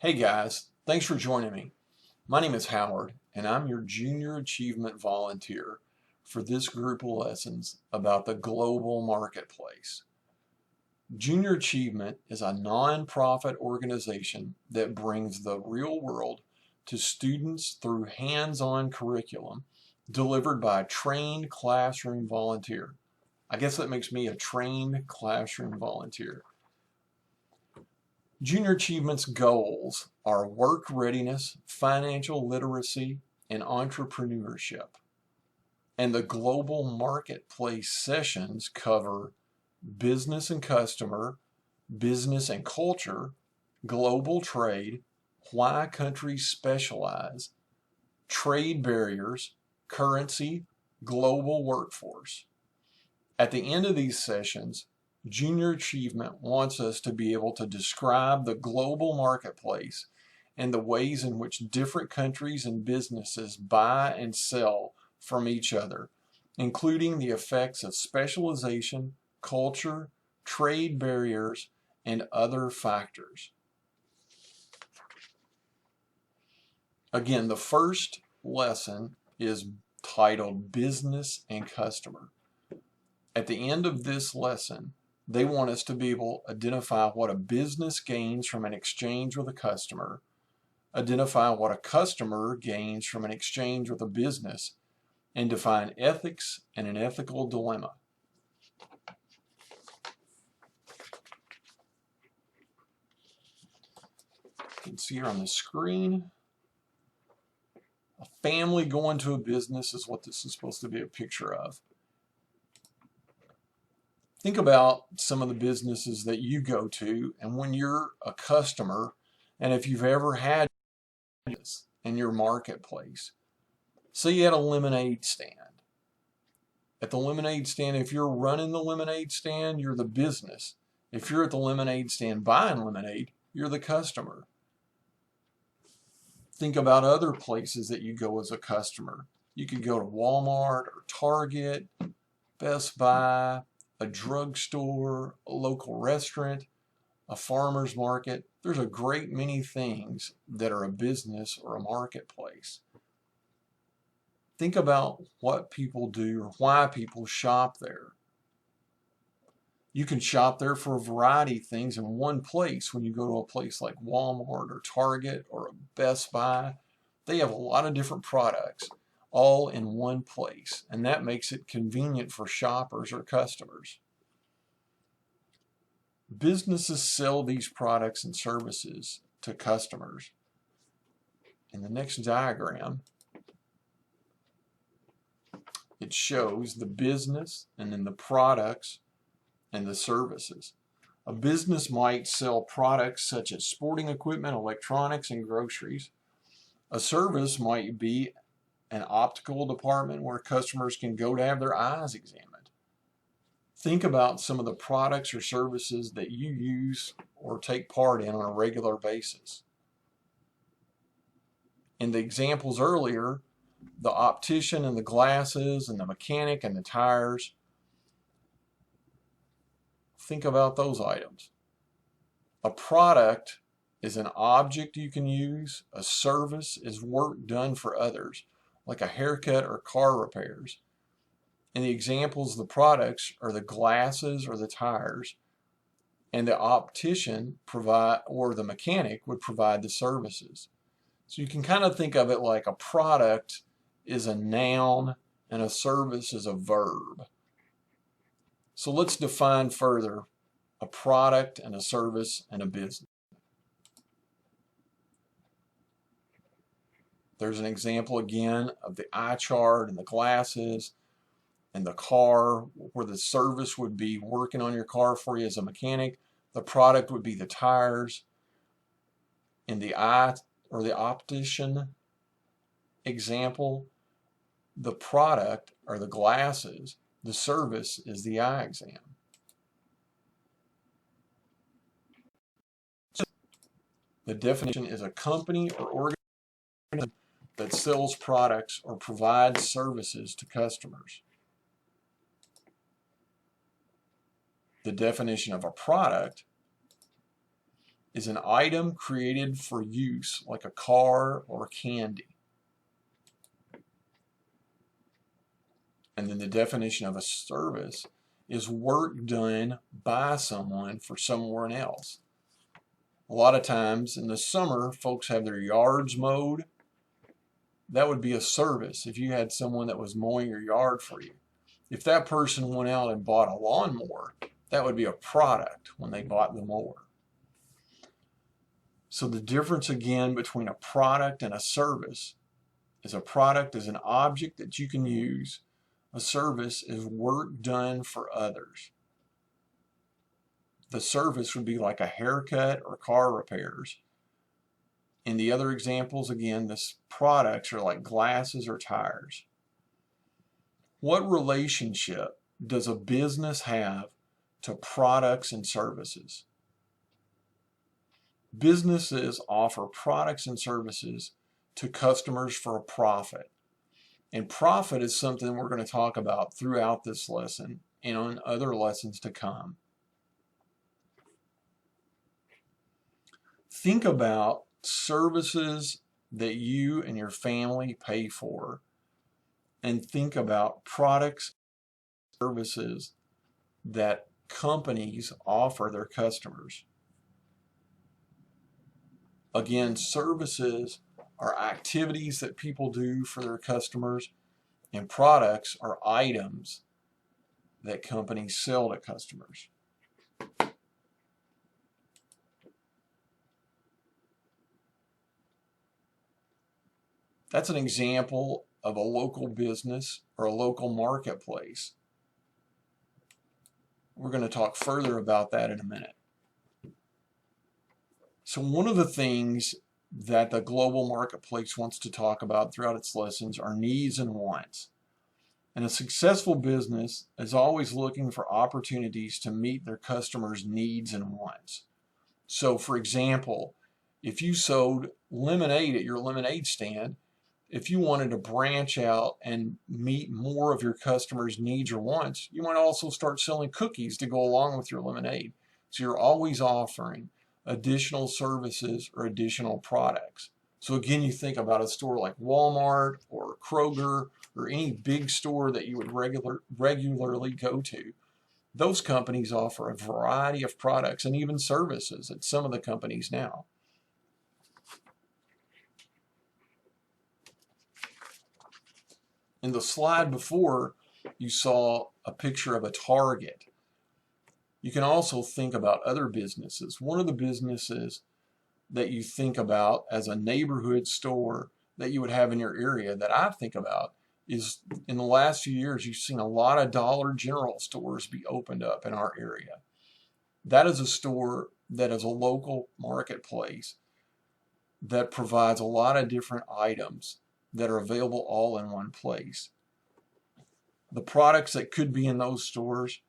Hey guys, thanks for joining me. My name is Howard, and I'm your Junior Achievement Volunteer for this group of lessons about the global marketplace. Junior Achievement is a nonprofit organization that brings the real world to students through hands-on curriculum delivered by a trained classroom volunteer. I guess that makes me a trained classroom volunteer. Junior Achievement's goals are work readiness, financial literacy, and entrepreneurship. And the global marketplace sessions cover business and customer, business and culture, global trade, why countries specialize, trade barriers, currency, global workforce. At the end of these sessions, Junior Achievement wants us to be able to describe the global marketplace and the ways in which different countries and businesses buy and sell from each other, including the effects of specialization, culture, trade barriers, and other factors. Again, the first lesson is titled Business and Customer. At the end of this lesson, they want us to be able to identify what a business gains from an exchange with a customer, identify what a customer gains from an exchange with a business, and define ethics and an ethical dilemma. You can see here on the screen, a family going to a business is what this is supposed to be a picture of. Think about some of the businesses that you go to, and when you're a customer, and if you've ever had this in your marketplace. Say you had a lemonade stand. At the lemonade stand, if you're running the lemonade stand, you're the business. If you're at the lemonade stand buying lemonade, you're the customer. Think about other places that you go as a customer. You could go to Walmart or Target, Best Buy, a drugstore, a local restaurant, a farmer's market. There's a great many things that are a business or a marketplace. Think about what people do or why people shop there. You can shop there for a variety of things in one place. When you go to a place like Walmart or Target or a Best Buy, they have a lot of different products all in one place, and that makes it convenient for shoppers or customers. Businesses sell these products and services to customers. In the next diagram, it shows the business and then the products and the services. A business might sell products such as sporting equipment, electronics, and groceries. A service might be an optical department where customers can go to have their eyes examined. Think about some of the products or services that you use or take part in on a regular basis. In the examples earlier, the optician and the glasses and the mechanic and the tires, think about those items. A product is an object you can use. A service is work done for others, like a haircut or car repairs. In the examples, the products are the glasses or the tires, and the optician or the mechanic would provide the services. So you can kind of think of it like a product is a noun and a service is a verb. So let's define further a product and a service and a business. There's an example again of the eye chart and the glasses and the car, where the service would be working on your car for you as a mechanic. The product would be the tires. In the eye or the optician example, the product are the glasses. The service is the eye exam. The definition is a company or organization that sells products or provides services to customers. The definition of a product is an item created for use, like a car or candy. And then the definition of a service is work done by someone for someone else. A lot of times in the summer, folks have their yards mowed. That would be a service if you had someone that was mowing your yard for you. If that person went out and bought a lawnmower, that would be a product when they bought the mower. So the difference again between a product and a service is a product is an object that you can use. A service is work done for others. The service would be like a haircut or car repairs. In the other examples, again, the products are like glasses or tires. What relationship does a business have to products and services? Businesses offer products and services to customers for a profit. And profit is something we're going to talk about throughout this lesson and on other lessons to come. Think about services that you and your family pay for, and think about products, services that companies offer their customers. Again, services are activities that people do for their customers, and products are items that companies sell to customers. That's an example of a local business or a local marketplace. We're going to talk further about that in a minute. So one of the things that the global marketplace wants to talk about throughout its lessons are needs and wants. And a successful business is always looking for opportunities to meet their customers' needs and wants. So for example, if you sold lemonade at your lemonade stand, if you wanted to branch out and meet more of your customers' needs or wants, you might also start selling cookies to go along with your lemonade. So you're always offering additional services or additional products. So again, you think about a store like Walmart or Kroger or any big store that you would regularly go to. Those companies offer a variety of products and even services at some of the companies now. In the slide before, you saw a picture of a Target. You can also think about other businesses. One of the businesses that you think about as a neighborhood store that you would have in your area that I think about is in the last few years, you've seen a lot of Dollar General stores be opened up in our area. That is a store that is a local marketplace that provides a lot of different items that are available all in one place. The products that could be in those stores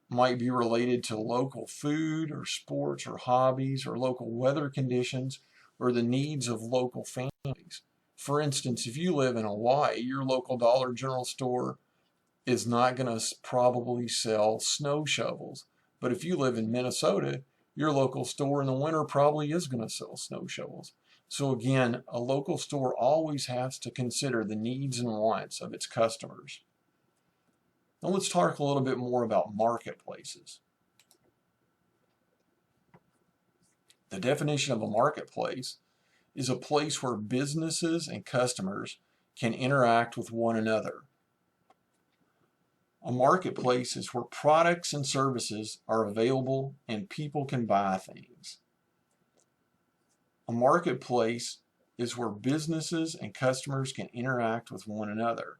might be related to local food or sports or hobbies or local weather conditions or the needs of local families. For instance, if you live in Hawaii, your local Dollar General store is not going to probably sell snow shovels. But if you live in Minnesota, your local store in the winter probably is going to sell snow shovels. So again, a local store always has to consider the needs and wants of its customers. Now let's talk a little bit more about marketplaces. The definition of a marketplace is a place where businesses and customers can interact with one another. A marketplace is where products and services are available and people can buy things. A marketplace is where businesses and customers can interact with one another.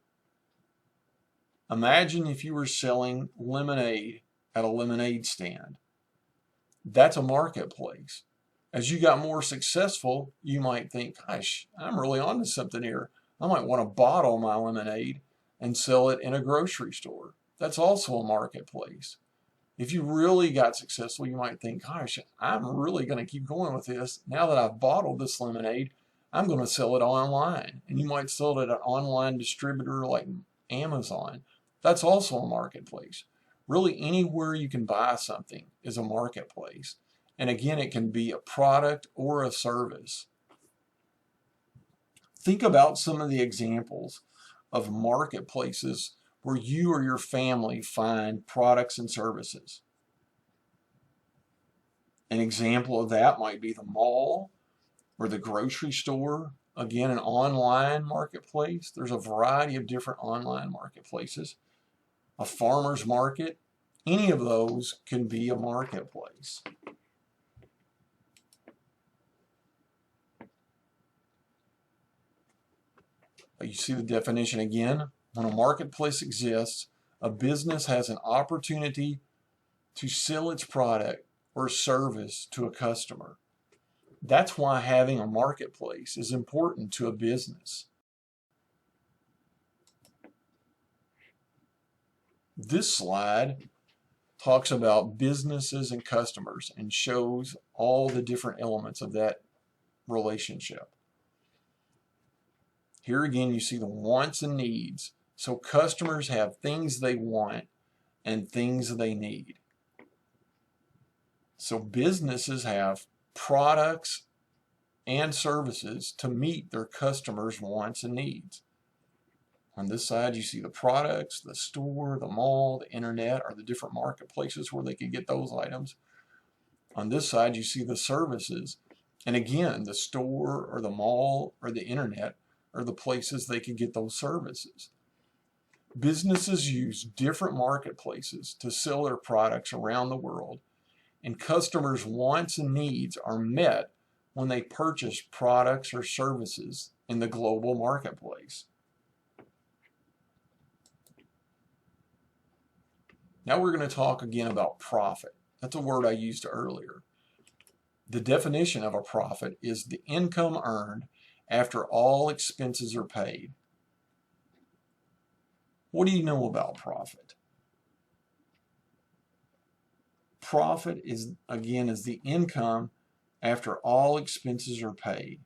Imagine if you were selling lemonade at a lemonade stand. That's a marketplace. As you got more successful, you might think, gosh, I'm really onto something here. I might want to bottle my lemonade and sell it in a grocery store. That's also a marketplace. If you really got successful, you might think, gosh, I'm really going to keep going with this. Now that I've bottled this lemonade, I'm going to sell it online. And you might sell it at an online distributor like Amazon. That's also a marketplace. Really, anywhere you can buy something is a marketplace. And again, it can be a product or a service. Think about some of the examples of marketplaces where you or your family find products and services. An example of that might be the mall or the grocery store. Again, an online marketplace. There's a variety of different online marketplaces. A farmer's market. Any of those can be a marketplace. You see the definition again. When a marketplace exists, a business has an opportunity to sell its product or service to a customer. That's why having a marketplace is important to a business. This slide talks about businesses and customers and shows all the different elements of that relationship. Here again, you see the wants and needs. So customers have things they want and things they need. So businesses have products and services to meet their customers' wants and needs. On this side, you see the products, the store, the mall, the internet, or the different marketplaces where they could get those items. On this side, you see the services. And again, the store or the mall or the internet are the places they could get those services. Businesses use different marketplaces to sell their products around the world, and customers' wants and needs are met when they purchase products or services in the global marketplace. Now we're going to talk again about profit. That's a word I used earlier. The definition of a profit is the income earned after all expenses are paid. What do you know about profit? Profit is the income after all expenses are paid.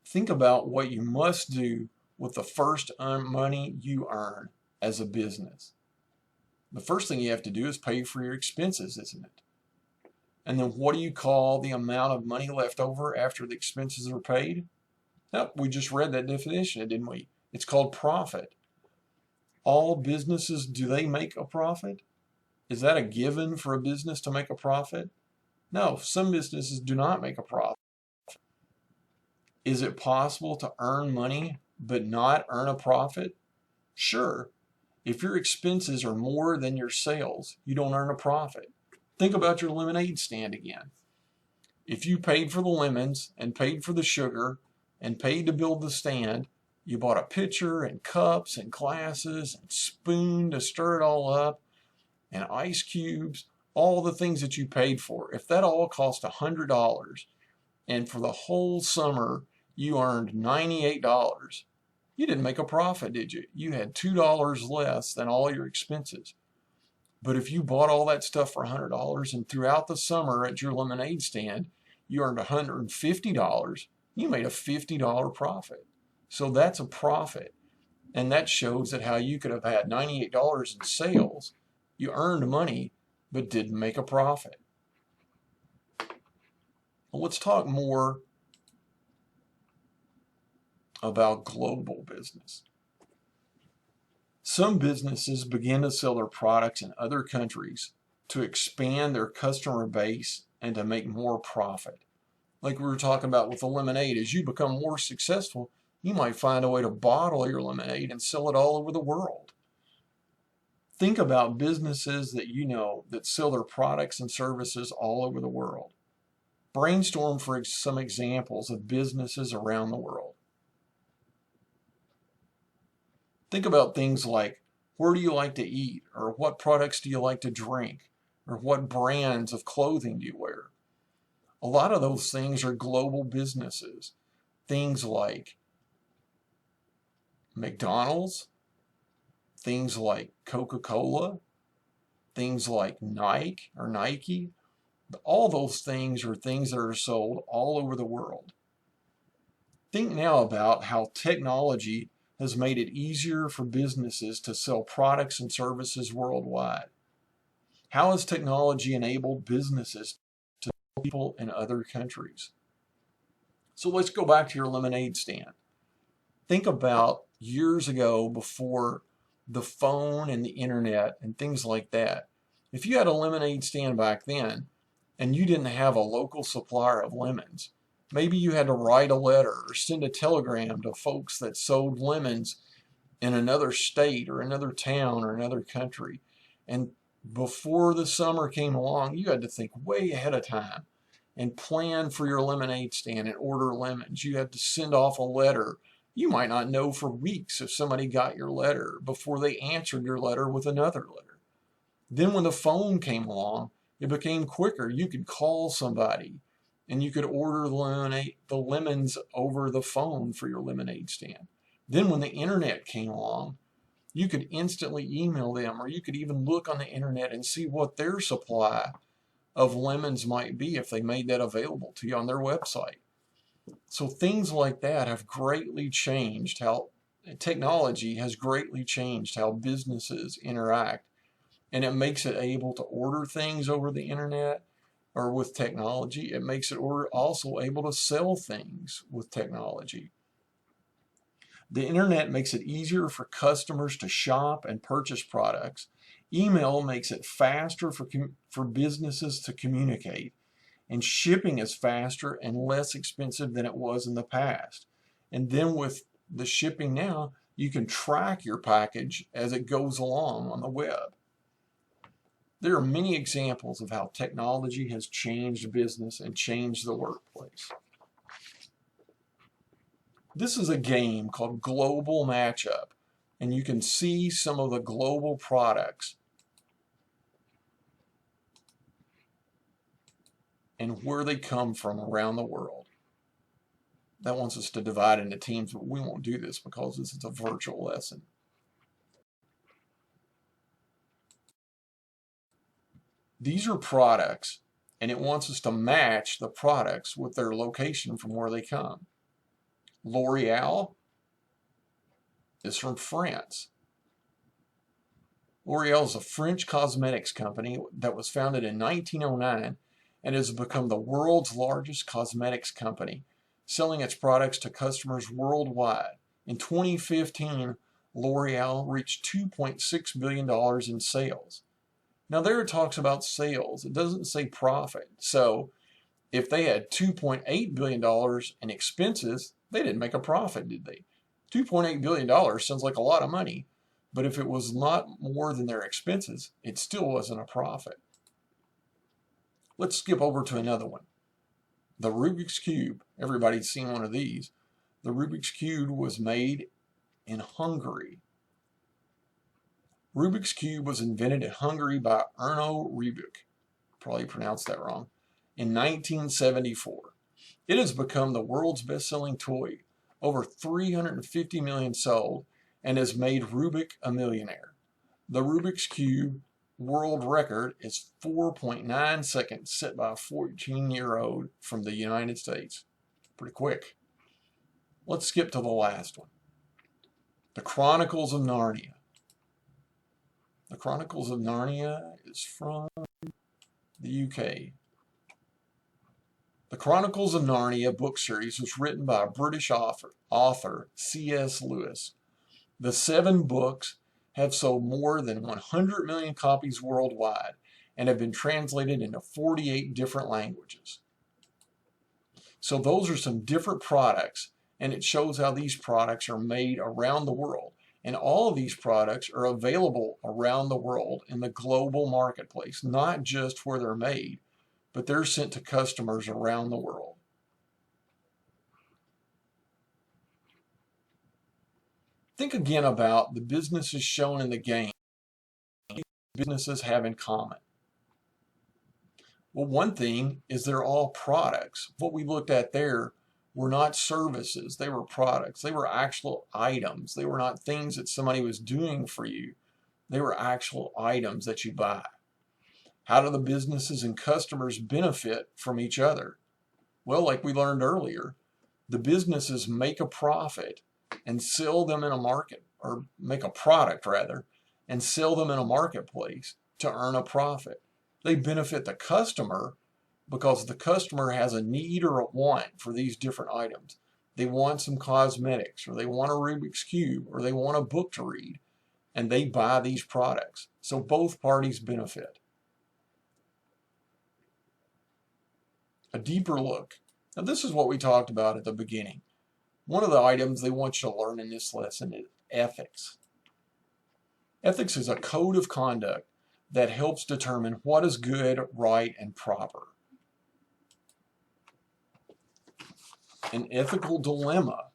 Think about what you must do with the first money you earn as a business. The first thing you have to do is pay for your expenses, isn't it? And then what do you call the amount of money left over after the expenses are paid? Nope, we just read that definition, didn't we? It's called profit. All businesses, do they make a profit? Is that a given for a business to make a profit? No, some businesses do not make a profit. Is it possible to earn money but not earn a profit? Sure. If your expenses are more than your sales, you don't earn a profit. Think about your lemonade stand again. If you paid for the lemons and paid for the sugar and paid to build the stand, you bought a pitcher and cups and glasses and spoon to stir it all up and ice cubes, all the things that you paid for. If that all cost $100 and for the whole summer you earned $98, you didn't make a profit, did you? You had $2 less than all your expenses. But if you bought all that stuff for $100 and throughout the summer at your lemonade stand, you earned $150, you made a $50 profit. So that's a profit. And that shows that how you could have had $98 in sales, you earned money, but didn't make a profit. Well, let's talk more about global business. Some businesses begin to sell their products in other countries to expand their customer base and to make more profit. Like we were talking about with the lemonade, as you become more successful, you might find a way to bottle your lemonade and sell it all over the world. Think about businesses that you know that sell their products and services all over the world. Brainstorm for some examples of businesses around the world. Think about things like, where do you like to eat? Or what products do you like to drink? Or what brands of clothing do you wear? A lot of those things are global businesses. Things like McDonald's, things like Coca-Cola, things like Nike. All those things are things that are sold all over the world. Think now about how technology has made it easier for businesses to sell products and services worldwide? How has technology enabled businesses to sell people in other countries? So let's go back to your lemonade stand. Think about years ago, before the phone and the internet and things like that. If you had a lemonade stand back then and you didn't have a local supplier of lemons, maybe you had to write a letter or send a telegram to folks that sold lemons in another state or another town or another country. And before the summer came along, you had to think way ahead of time and plan for your lemonade stand and order lemons. You had to send off a letter. You might not know for weeks if somebody got your letter before they answered your letter with another letter. Then when the phone came along, it became quicker. You could call somebody and you could order the lemons over the phone for your lemonade stand. Then when the internet came along, you could instantly email them, or you could even look on the internet and see what their supply of lemons might be if they made that available to you on their website. So things like that have greatly changed how technology has greatly changed how businesses interact, and it makes it able to order things over the internet or with technology. It makes it also able to sell things with technology. The internet makes it easier for customers to shop and purchase products. Email makes it faster for businesses to communicate. And shipping is faster and less expensive than it was in the past. And then with the shipping now, you can track your package as it goes along on the web. There are many examples of how technology has changed business and changed the workplace. This is a game called Global Matchup, and you can see some of the global products and where they come from around the world. That wants us to divide into teams, but we won't do this because this is a virtual lesson. These are products, and it wants us to match the products with their location from where they come. L'Oreal is from France. L'Oreal is a French cosmetics company that was founded in 1909 and has become the world's largest cosmetics company, selling its products to customers worldwide. In 2015, L'Oreal reached $2.6 billion in sales. Now there it talks about sales. It doesn't say profit. So if they had $2.8 billion in expenses, they didn't make a profit, did they? $2.8 billion sounds like a lot of money, but if it was not more than their expenses, it still wasn't a profit. Let's skip over to another one. The Rubik's Cube. Everybody's seen one of these. The Rubik's Cube was made in Hungary. Rubik's Cube was invented in Hungary by Erno Rubik, probably pronounced that wrong, in 1974. It has become the world's best-selling toy, over 350 million sold, and has made Rubik a millionaire. The Rubik's Cube world record is 4.9 seconds, set by a 14-year-old from the United States. Pretty quick. Let's skip to the last one. The Chronicles of Narnia. The Chronicles of Narnia is from the UK. The Chronicles of Narnia book series was written by a British author C.S. Lewis. The 7 books have sold more than 100 million copies worldwide and have been translated into 48 different languages. So those are some different products, and it shows how these products are made around the world. And all of these products are available around the world in the global marketplace, not just where they're made, but they're sent to customers around the world. Think again about the businesses shown in the game. What do businesses have in common? Well, one thing is they're all products. What we looked at there were not services. They were products. They were actual items. They were not things that somebody was doing for you. They were actual items that you buy. How do the businesses and customers benefit from each other? Well, like we learned earlier, the businesses make a profit and sell them in a market, or make a product rather, and sell them in a marketplace to earn a profit. They benefit the customer because the customer has a need or a want for these different items. They want some cosmetics, or they want a Rubik's Cube, or they want a book to read, and they buy these products. So both parties benefit. A deeper look. Now this is what we talked about at the beginning. One of the items they want you to learn in this lesson is ethics. Ethics is a code of conduct that helps determine what is good, right, and proper. An ethical dilemma.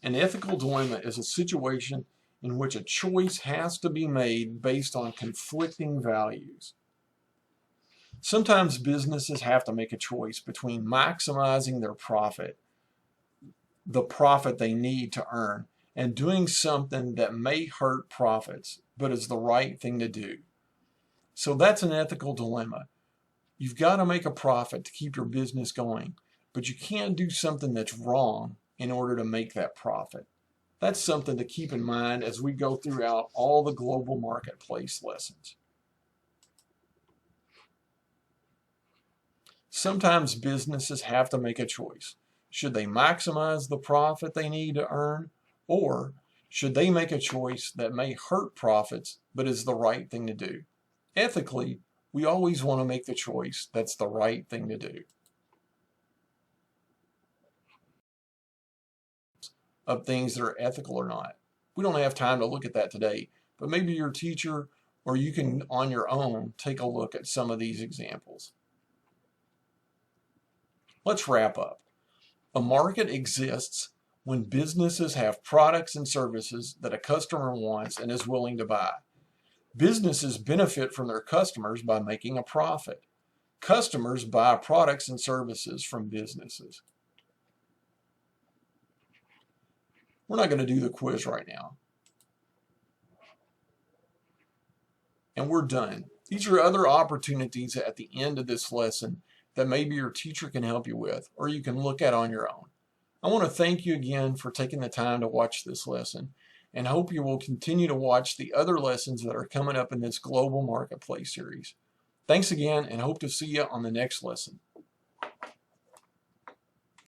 An ethical dilemma is a situation in which a choice has to be made based on conflicting values. Sometimes businesses have to make a choice between maximizing their profit, the profit they need to earn, and doing something that may hurt profits, but is the right thing to do. So that's an ethical dilemma. You've got to make a profit to keep your business going, but you can't do something that's wrong in order to make that profit. That's something to keep in mind as we go throughout all the global marketplace lessons. Sometimes businesses have to make a choice. Should they maximize the profit they need to earn, or should they make a choice that may hurt profits but is the right thing to do? Ethically, we always want to make the choice that's the right thing to do. Of things that are ethical or not. We don't have time to look at that today, but maybe your teacher or you can on your own take a look at some of these examples. Let's wrap up. A market exists when businesses have products and services that a customer wants and is willing to buy. Businesses benefit from their customers by making a profit. Customers buy products and services from businesses. We're not going to do the quiz right now. And we're done. These are other opportunities at the end of this lesson that maybe your teacher can help you with, or you can look at on your own. I want to thank you again for taking the time to watch this lesson, and hope you will continue to watch the other lessons that are coming up in this Global Marketplace series. Thanks again, and hope to see you on the next lesson.